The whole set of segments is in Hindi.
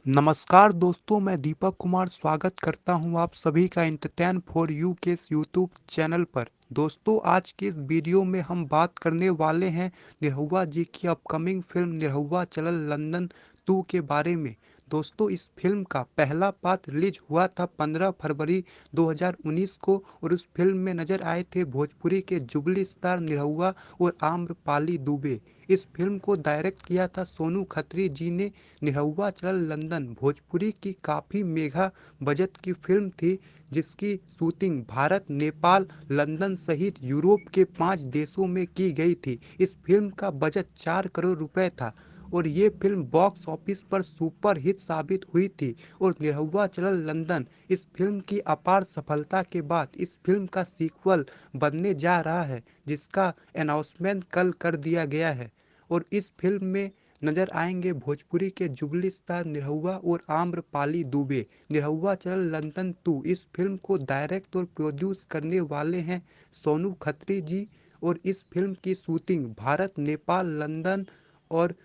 नमस्कार दोस्तों, मैं दीपक कुमार स्वागत करता हूं आप सभी का एंटरटेन फॉर यू के इस यूट्यूब चैनल पर। दोस्तों, आज की इस वीडियो में हम बात करने वाले हैं निरहुआ जी की अपकमिंग फिल्म निरहुआ चलल लंदन 2 के बारे में। दोस्तों, इस फिल्म का पहला पार्ट रिलीज हुआ था 15 फरवरी 2019 को और उस फिल्म में नजर आए थे भोजपुरी के जुबली स्टार निरहुआ और आम्रपाली दुबे। इस फिल्म को डायरेक्ट किया था सोनू खत्री जी ने। निरहुआ चलल लंदन भोजपुरी की काफ़ी मेगा बजट की फिल्म थी, जिसकी शूटिंग भारत, नेपाल, लंदन सहित यूरोप के 5 देशों में की गई थी। इस फिल्म का बजट 4 करोड़ रुपए था और ये फिल्म बॉक्स ऑफिस पर सुपर हिट साबित हुई थी। और निरहुआ चलल लंदन इस फिल्म की अपार सफलता के बाद इस फिल्म का सीक्वल बनने जा रहा है, जिसका अनाउंसमेंट कल कर दिया गया है। और इस फिल्म में नजर आएंगे भोजपुरी के जुबली स्टार निरहुआ और आम्रपाली दुबे। निरहुआ चलल लंदन 2 इस फिल्म को डायरेक्ट और प्रोड्यूस करने वाले हैं सोनू खत्री जी। और इस फिल्म की शूटिंग भारत, नेपाल, लंदन और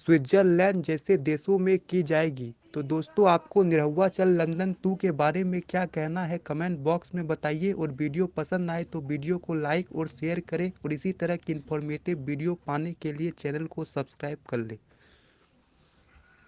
स्विट्जरलैंड जैसे देशों में की जाएगी। तो दोस्तों, आपको निरहुआ चल लंदन 2 के बारे में क्या कहना है कमेंट बॉक्स में बताइए। और वीडियो पसंद आए तो वीडियो को लाइक और शेयर करें और इसी तरह की इन्फॉर्मेटिव वीडियो पाने के लिए चैनल को सब्सक्राइब कर लें।